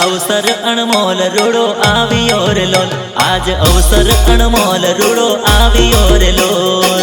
अवसर अनमोल रूड़ो आवियो रे लोल, आज अवसर अनमोल रूड़ो आवियो रे लोल।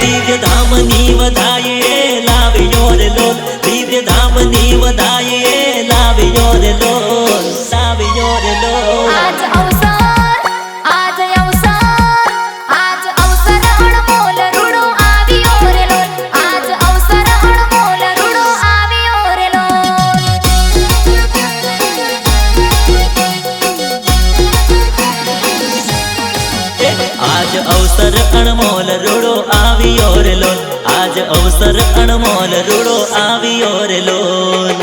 दिव्य धाम नी वधाये लावियो रे लोल, दिव्य धाम नी वधाये लावियो रे लोल, लावियो रे लोल। आज अवसर, आज अवसर, आज अवसर अनमोल रूड़ो आवियो रे लोल, आज अवसर अनमोल रूड़ो आवियो रे लोल। आज अवसर अनमोल रूड़ो आवियो रे लोल, आज अवसर अनमोल रूड़ो आवियो रे लोल।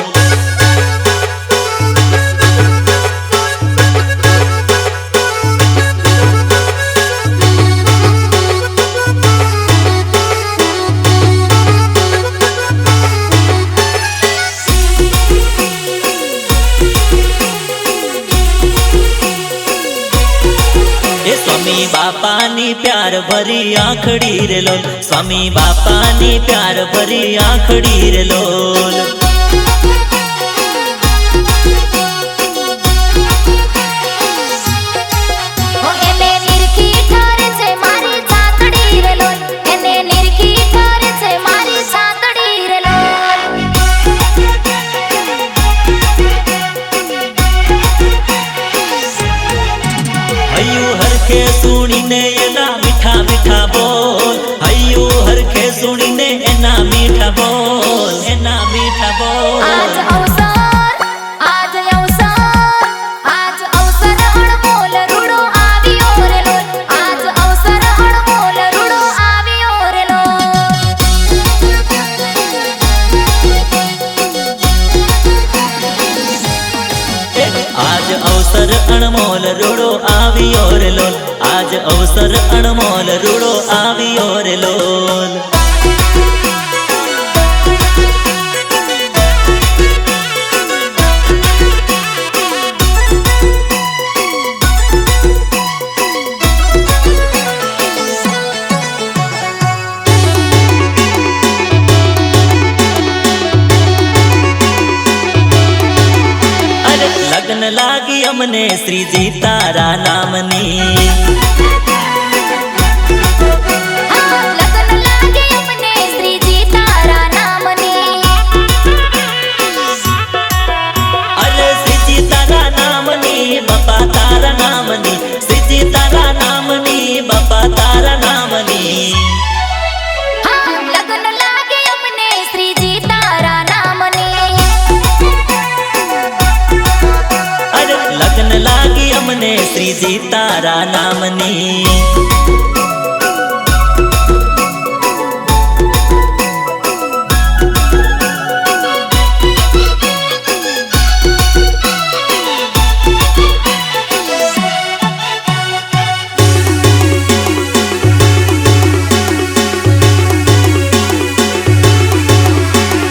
स्वामी बापा नी प्यार भरी आखड़ी रे लोल, स्वामी बापा नी प्यार भरी आखड़ी रे लोल। एने निरखी ठारे छे मारी सातड़ी रे लोल, एने निरखी ठारे छे मारी सातड़ी रे लोल। हयू हरखे सुनी ने एना मीठा मीठा बोल, हयू हरखे सुनी ने एना मीठा बोल, एना मीठा बोल। आज अवसर, आज अवसर, आज अवसर अनमोल रूड़ो आवियो रे लोल, आज अवसर अनमोल रूड़ो आवियो रे लोल। आज अवसर अनमोल रूड़ो आवियो रे लोल, आज अवसर अनमोल रूड़ो आवियो रे लोल। लगन लागी अमने श्री जी तारा नामनी, लगन लागे अपने श्री जी तारा नामनी। अरे श्री जी तारा नामनी बापा तारा नामनी, श्री जी तारा नामनी बापा तारा नामनी। लगन लागे अपने श्री जी तारा नामनी। लगन लागी अमने श्री जी तारा नामनी।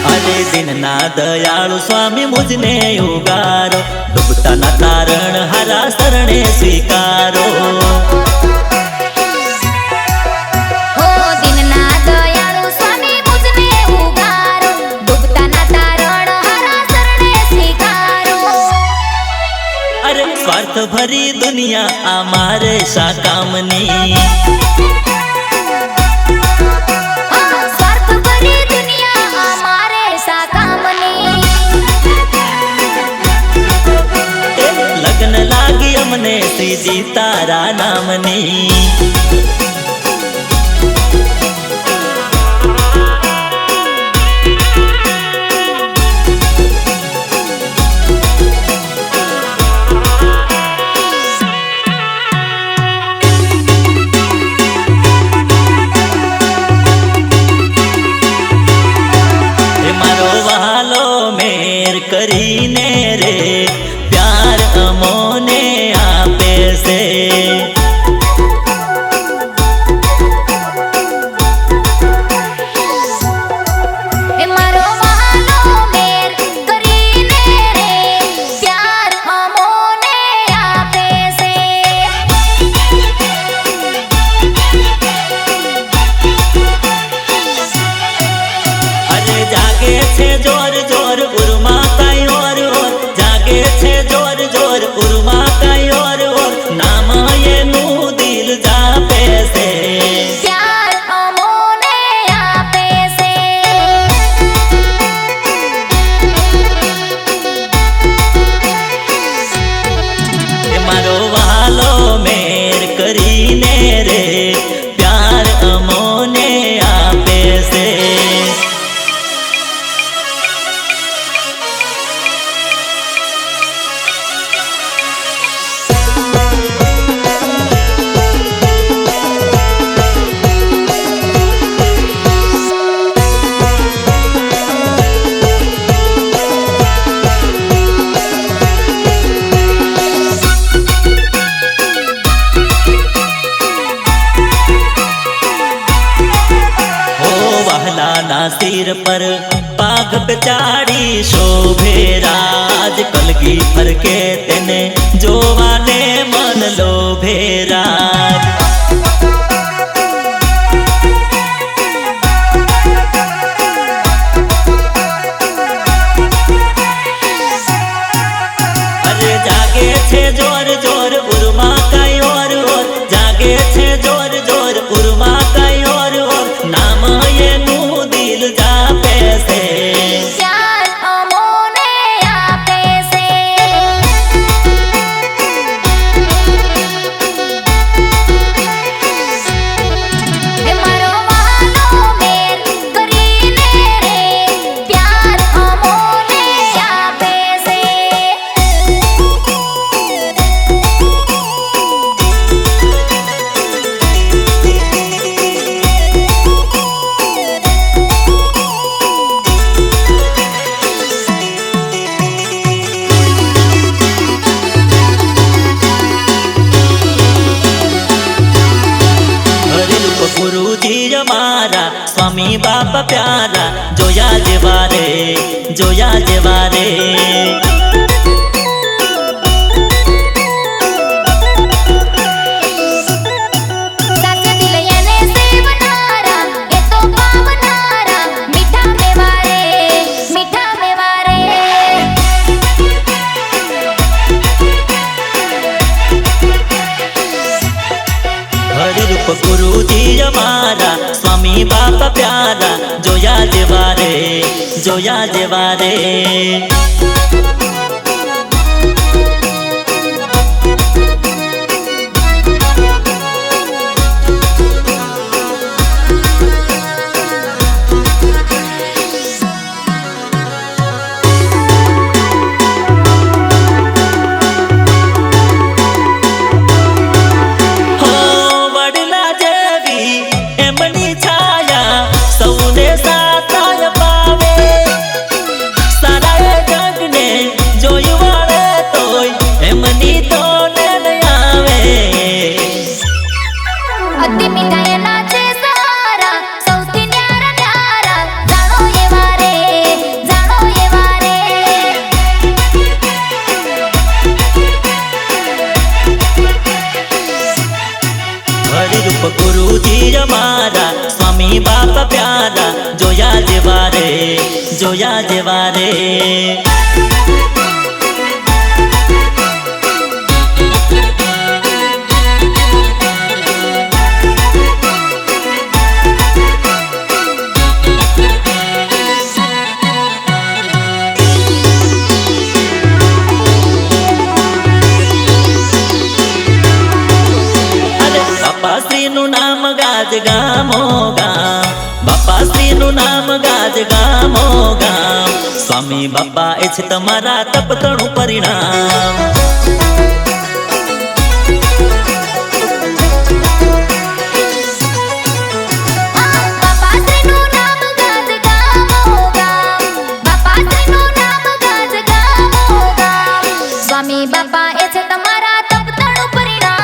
अरे दिन ना दयालु स्वामी मुझने उगारो, डूबता ना तारण हरा शरणे स्वीकारो। हो दिन ना दयालु स्वामी मुझने उगारो, डूबता ना तारण हरा शरणे स्वीकारो। अरे स्वार्थ भरी दुनिया आमारे शा कामनी, स्वार्थ भरी दुनिया हमारे सा कामनी। लगन लागी अमने श्री जी तारा नामनी। मारो वालो मेर करीने रे प्यार अमोने आपे से। सिर पर पाग पे चाड़ी शोभे राज कलगी भर के तेने जोवाने मन लोभे राज। अरे जागे छे जोर जोर उर्मा कई और जागे छे जोर जोर उर्मा कई और नाम ये नू दिल जापे से प्यार अमोने आपे से ए मारो वालो मेर करीने रे प्यार अमोने आपे से। गुरु जी हमारा स्वामी बापा प्यारा जोया जेवारे जोया जेवारे। साचे दिल याने सेवनारा ये तो पावनारा मीठा मेवारे मीठा मेवारे। हरि रूप गुरु जी हमारा स्वामी बापा प्यारा जोया जेवारे जोया जेवारे। अति मीठा ये नाचे सारा सौથી न्यारा न्यारा जानो ये वारे जानो ये वारे। हरि रूप गुरु जी हमारा स्वामी बापा प्यारा जोया जेवारे जोया जेवारे। बापा श्री नु नाम गाज गामो गाम बापा श्री नु नाम गाज गामो गाम स्वामी बापा ए छे तमारा तपतणु परिणाम। बापा श्री नु नाम गाज गामो गाम बापा श्री नु नाम गाज गामो गाम स्वामी बापा ए छे तमारा तपतणु परिणाम।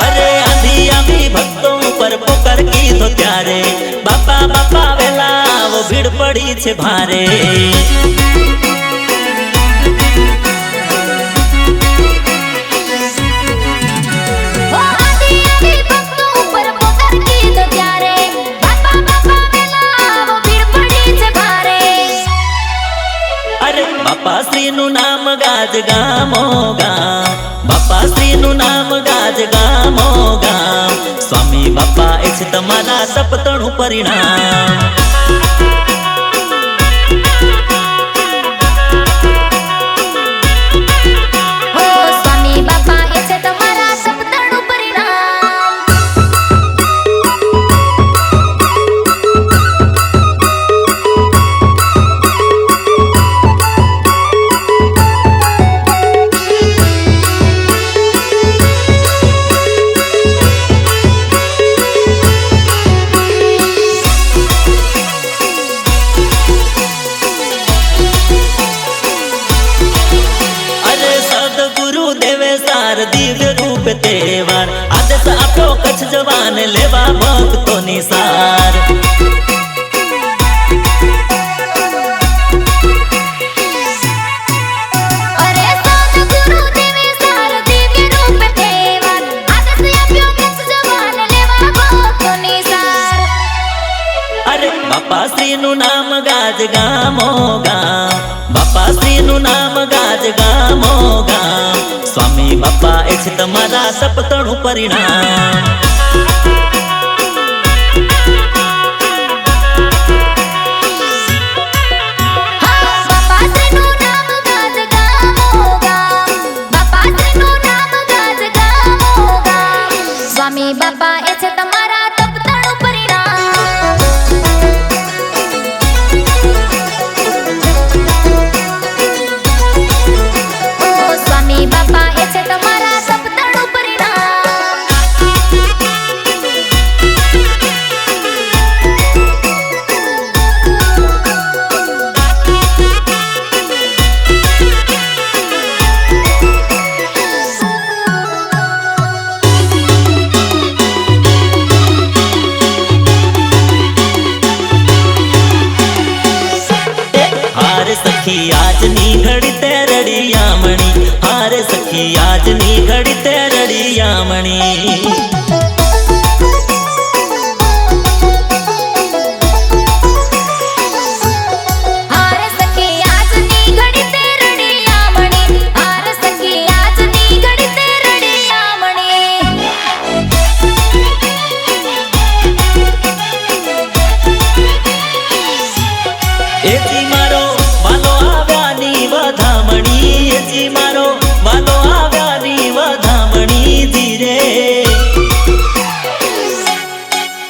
अरे आंधी आंधी भक्तों पर पोकर की तो त्यारे बापा बापा वेला वो भीड़ पड़ी छे भारे। ओ आधी आधी भक्तों पर पोकर की तो त्यारे बापा बापा वेला वो भीड़ पड़ी छे भारे। अरे बापा श्री नु नाम गाज गामो गाम बापा श्री नु नाम गाज गामो गाम स्वामी बापा ए छे तमारा तपतणु परिणाम। ओ स्वामी बापा ए छे तमारा तपतणु परिणाम। જવાન લેવા ભક્તોની સાર. અરે સદગુરુ દેવે સાર દિવ્ય રૂપ તેવા આદર્શ આપ્યો મેચ જવાન લેવા ભક્તોની સાર. અરે બાપા શ્રીનું નામ ગાજ ગામો ગામ, બાપા શ્રીનું નામ ગાજ ગામો ગામ. સ્વામી બાપા એ છે તમારા સપતણું પરિણામ. સ્વામી બાપા એ છે તમારા તપતણું પરિણામ. ઓ સ્વામી બાપા એ છે તમારા તપતણું પરિણામ. સખી આજની ઘડી તે રડિયામણી, હારે સખી આજની ઘડી તે રડિયામણી. હારે સખી આજની ઘડી તે રડિયામણી, હારે સખી આજની ઘડી તે રડિયામણી. એજી મારો વાલો આવ્યાની વધામણી, એજી મારો વાલો આવ્યાની વધામણી ધીરે.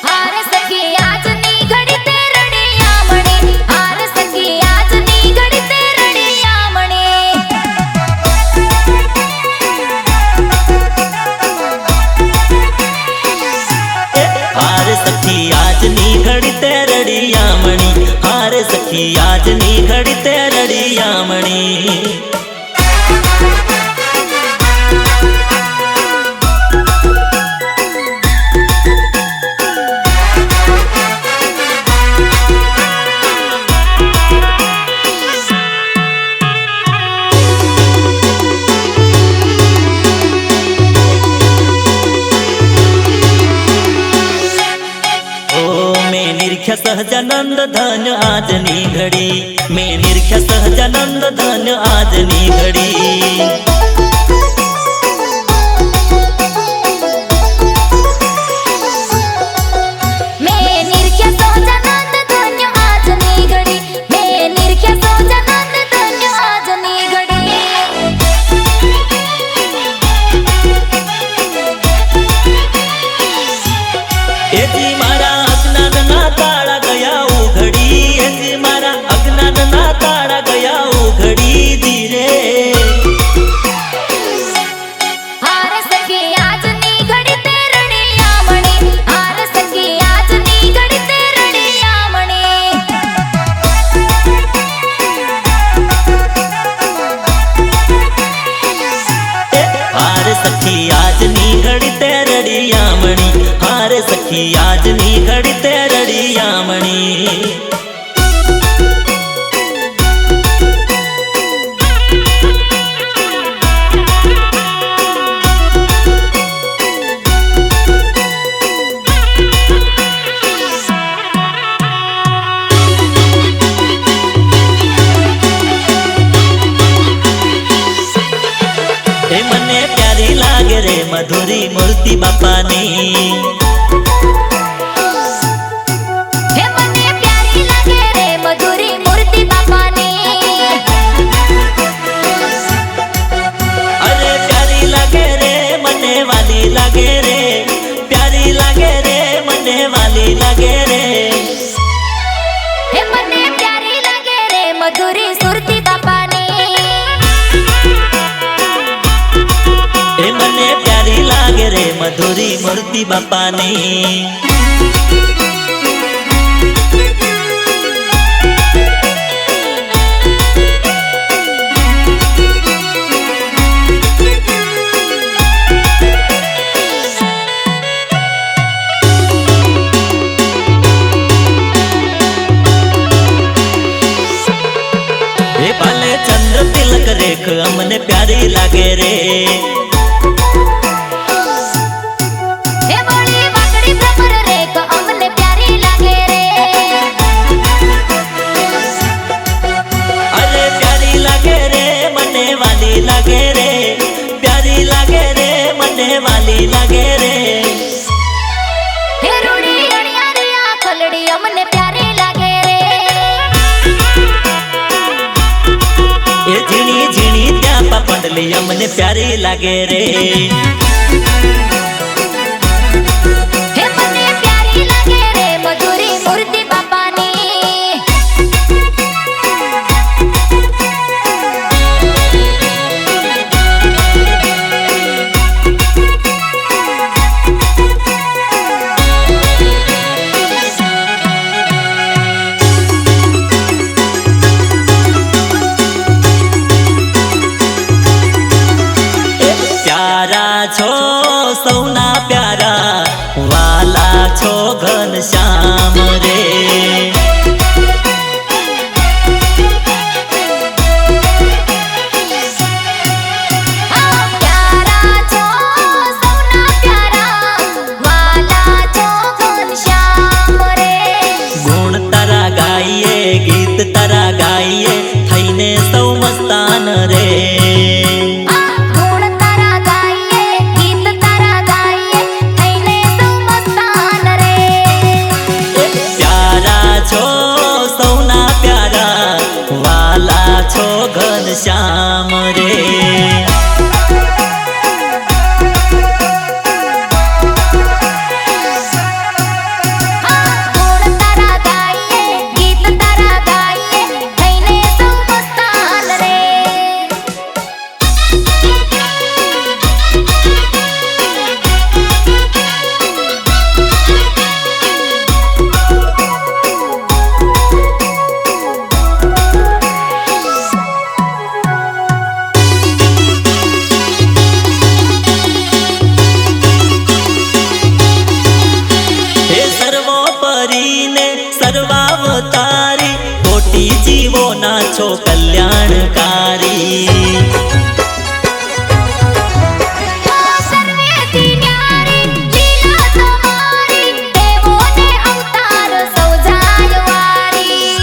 હારે સખી આજની ઘડી તે રડિયામણી, હારે સખી આજની ઘડી તે રડિયામણી. હારે સખી આજની ઘડી તે રડિયામણી, હારે સખી આજની ઘડી તે રડિયામણી. સહજાનંદ ધન આજની ઘડી, મેં નિરખ્યા સહજાનંદ ધન આજની ઘડી. મેં નિરખ્યા સહજાનંદ ધન્ય આજની ઘડી, મેં નિરખ્યા સહજાનંદ ધન્ય આજની ઘડી. એજી મારા અજ્ઞાનના તાળા ગયા ઉઘડી, એજી મારા અજ્ઞાનના તાળા ગયા ઉઘડી ધીરે. હારે સખી આજની ઘડી તે રડિયામણી, હારે સખી આજની ઘડી તે રડિયામણી. હારે સખી આજની ઘડી તે રડિયામણી, હારે સખી આજની ઘડી તે રડિયામણી. એ મને પ્યારી લાગે રે મધુરી મૂર્તિ બાપાની. હે મને પ્યારી લાગે રે મધુરી મૂર્તિ બાપાની. અરે પ્યારી લાગે રે મને વાલી લાગે રે, પ્યારી લાગે રે મને વાલી લાગે રે. હે મને પ્યારી લાગે રે મધુરી સુરતી બાપાની. એ મને પ્યારી લાગે રે મધુરી મૂર્તિ બાપાની. મને પ્યારી લાગે રે. હે મને પ્યારી લાગે રે મધુરી મૂર્તિ બાપાની. પ્યારા છો સૌના પ્યારા, વાલા છો ઘનશ્યામ રે. પ્યારા છો સૌના પ્યારા, વાલા છો ઘનશ્યામ રે. ગુણ તારા ગાઈએ, ગીત તારા ગાઈએ, થઈને સૌ મસ્તાન રે. ગુણ તારા ગાઈએ, ગીત તારા ગાઈએ, થઈને સૌ મસ્તાન રે. પ્યારા છો સૌના પ્યારા, વાલા છો ઘનશ્યામ રે. ગુણ તારા ગાઈએ, ગીત તારા ગાઈએ, થઈને સૌ મસ્તાન રે. હે સર્વોપરીને સર્વાવતારી, કોટી જીવોના છો કલ્યાણકારી. સર્વેથી ન્યારી લીલા તમારી, દેવોને અવતાર સૌ જાયવારી.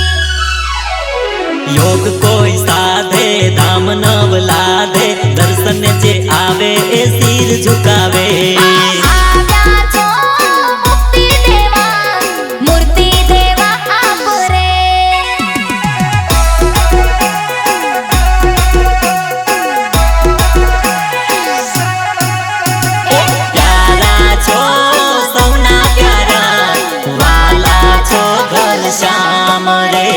યોગ કોઈ સાધે, ધામ નવ લાધે, દર્શન જે આવે એ શિર ઝુકાવે. આવ્યા છો મુક્તિ દેવા, મૂર્તિ દેવા આપ રે. પ્યારા છો સૌના પ્યારા, વાલા છો ઘનશ્યામ રે.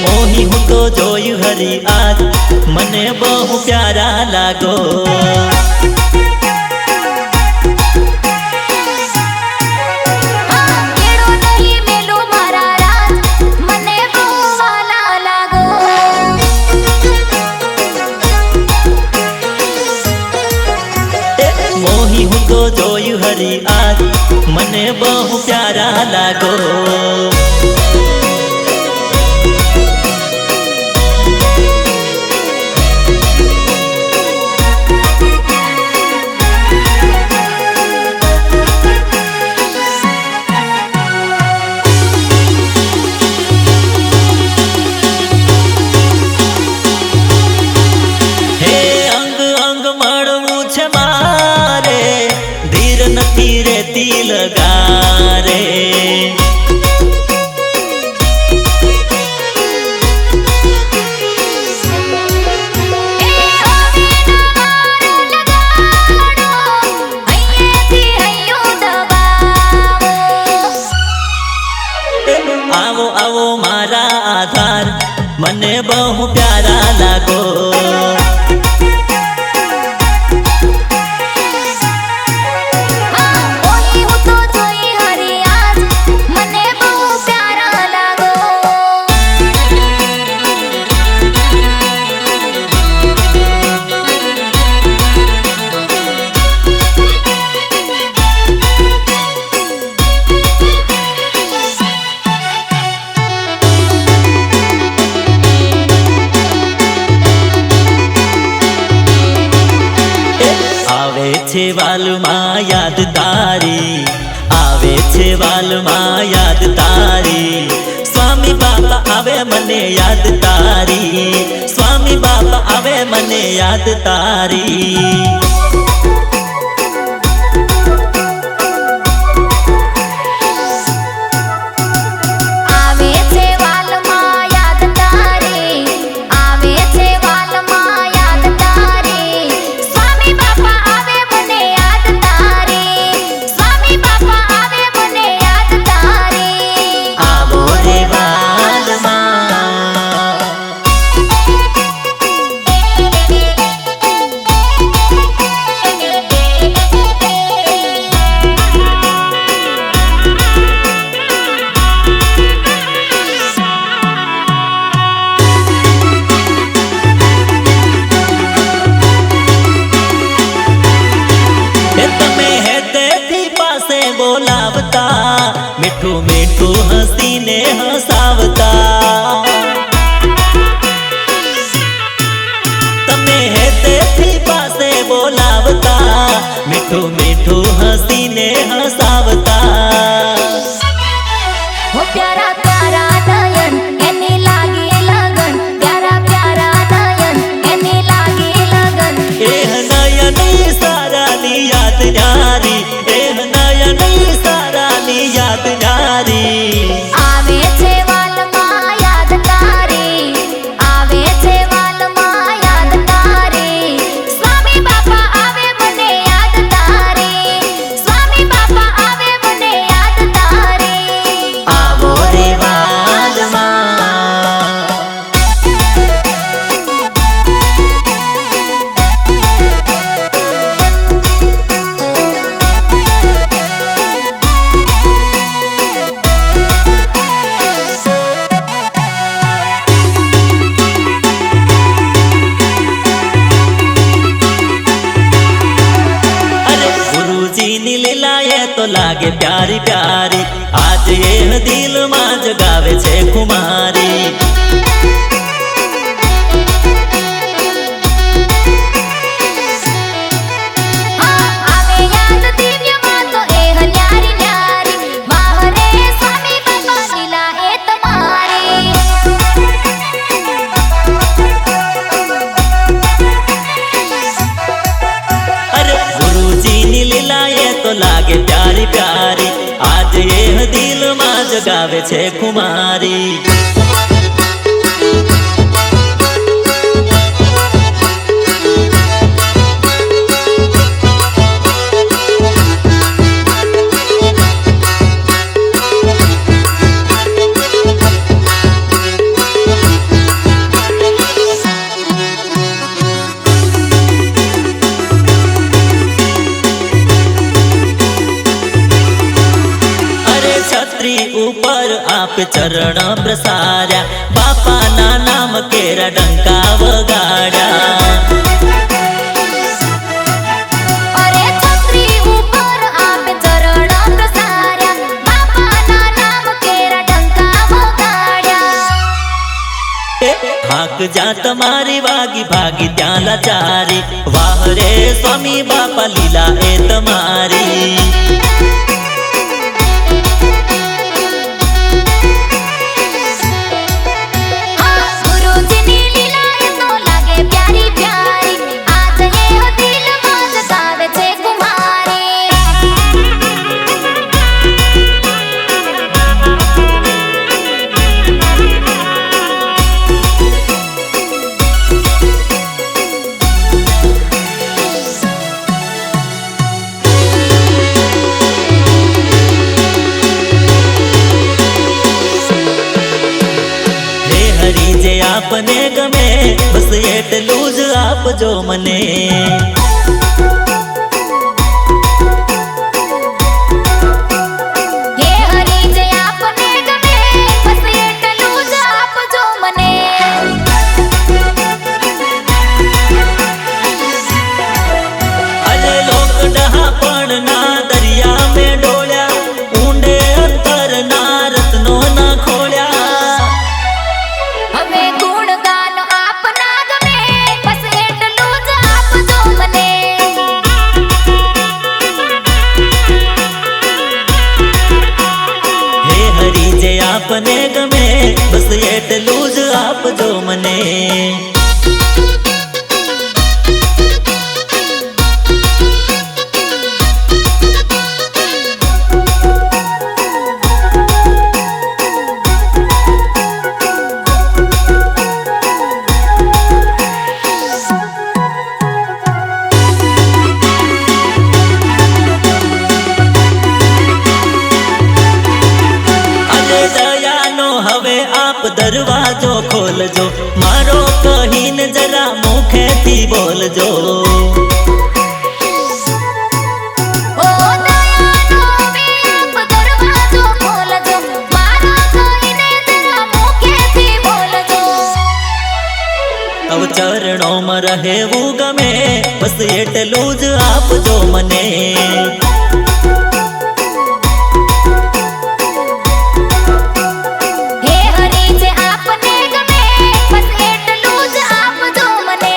મોહી હું તો જોયું હરી આજ, મને બહુ પ્યારા લાગો. કેળો નહીં મેલું મારા રાજ, મને બહુ વાલા લાગો. મોહી હું તો જોયું હરી આજ, મને બહુ પ્યારા લાગો. હે અંગ અંગ મળવું છે મારે, ધીર નથી રેતી લગારે. એ હોવીના વાર લગાડો, હૈયેથી હૈયું દબાવો. આવો આવો મારા આધાર, મને બહુ પ્યારા લાગો. ઓહી હું તો જોઈ હરી આજ, મને બહુ પ્યારા લાગો. છે વાલમાં યાદ તારી, આવે છે વાલમાં યાદ તારી, સ્વામી બાપા આવે મને યાદ તારી, સ્વામી બાપા આવે મને યાદ તારી. આવે છે વાલમાં યાદ તારી, આવે છે વાલમાં યાદ તારી, સ્વામી બાપા આવે મને યાદ તારી, સ્વામી બાપા આવે મને યાદ તારી. આવો રે વાલમાં, તમે હેતેથી પાસે બોલાવતા, મીઠું મીઠું હસીને હસાવતા. તમે હેતેથી પાસે બોલાવતા, મીઠું મીઠું હસીને હસાવતા. હો પ્યારા પ્યારા નયન એની લાગે લગન, પ્યારા પ્યારા નયન એની લાગે લગન. એહ નયની સારાની યાદ ન્યારી, એહ નયની સારાની યાદ ન્યારી. આવે છે વાલમાં યાદ તારી, આવે છે વાલમાં યાદ તારી, સ્વામી બાપા આવે મને યાદ તારી, સ્વામી બાપા આવે મને યાદ તારી. આવો રે વાલમાં, અરે ગુરુજીની લીલા એ તો લાગે પ્યારી પ્યારી, આજ એ દિલમાં જગાવે છે ખુમારી. આવે યાદ દિવ્યમાં તો એ ન્યારી ન્યારી, વાહ રે સ્વામી બાપા લીલા એ તમારી. અરે ગુરુજીની લીલા એ તો લાગે પ્યારી પ્યારી, આજ એ દિલમાં જગાવે છે ખુમારી. અરે છત્રી ઉપર આપ ચરણ પ્રસાર્યા, બાપાના નામ કેરા ડંકા વગાડ્યા. અરે છત્રી ઉપર આપ ચરણ પ્રસાર્યા, બાપાના નામ કેરા ડંકા વગાડ્યા. હાક જા તમારી વાગી ભાગી ત્યાં લાચારી, વાહ રે સ્વામી બાપા લીલા એ તમારી. ગુરુજીની લીલા એ તો લાગે પ્યારી પ્યારી, આજ એ દિલમાં જગાવે છે કુમારી. હે હરી જે આપને ગમે, બસ એટલું જ આપજો મને. હે હરી જે આપને ગમે, બસ એટલું જ આપજો મને. અરે લોક ડહાપણ ના દરિયા મેં ડોળ્યા, ઊંડે અંતર ના રત્નો ના ખોળ્યા. હવે ગુણગાન આપના ગમે, બસ એટલું જ આપજો મને. દરવાજો ખોલજો, મારો કહીને જરા મુખેથી બોલજો. ઓ દયાનો બાપ દરવાજો ખોલજો, મારો કહીને જરા મુખેથી બોલજો. તવ ચરણોમાં રહેવું ગમે, બસ એટલું જ આપજો મને. હે હરી જે આપને ગમે, બસ એટલું જ આપજો મને.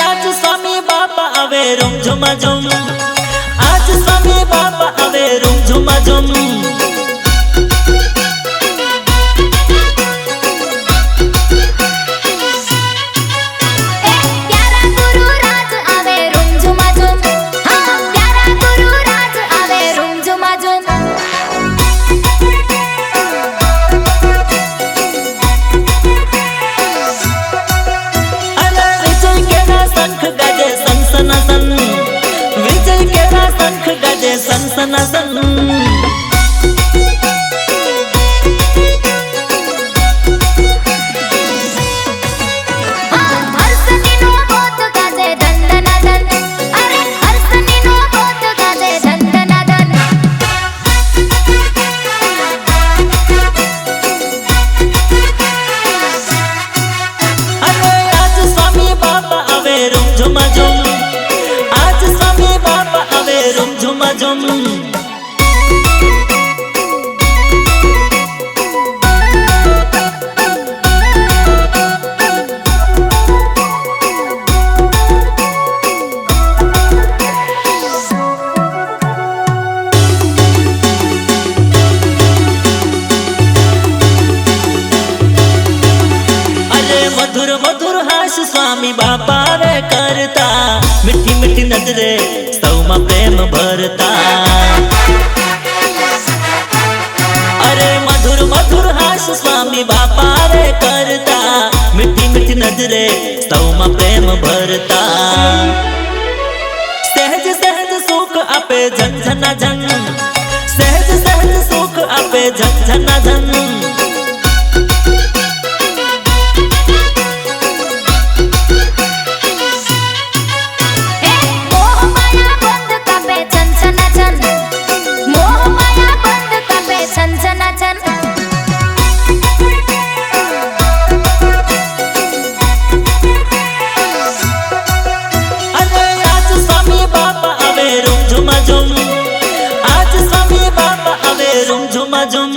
આજ સ્વામી બાપા આવે રૂમ ઝુમા ઝુમ, આજ સ્વામી બાપા આવે રૂમ ઝુમા ઝુમ. એ પ્યારા ગુરુ રાજ આવે રૂમ ઝુમા ઝુમ, હા પ્યારા ગુરુ રાજ આવે રૂમ ઝુમા ઝુમ. અરે વિજય કેરા શંખ ગાજે સનસનાસન, વિજય કેરા શંખ ગાજે સનસનાસન. હર્ષનીનો ગોત ગાજે ધન, અરે હર્ષનીનો ગોત ગાજે ધન. અરે આજ સ્વામી બાપા આવે રૂમ ઝુમા ઝુમ, આજ સ્વામી બાપા આવે રૂમ ઝુમા ઝુમ. અરે મધુર મધુર હાસ સ્વામી બાપા રે કરતા, મીઠી મીઠી નજરે સૌમાં પ્રેમ ભરતા. અરે મધુર મધુર હાસ સ્વામી બાપા રે કરતા, મીઠી મીઠી નજરે સૌમાં પ્રેમ ભરતા. સહેજ સહેજ સુખ આપે જન જના જન, સહેજ સહેજ સુખ આપે જન જના જન. એ મોહ માયા બંધ કાપે છન, મોહ માયા બંધ કાપે છન. અરે આજ સ્વામી બાપા આવે રૂમ ઝુમા ઝુમ, આજ સ્વામી બાપા આવે રૂમ ઝુમા ઝુમ.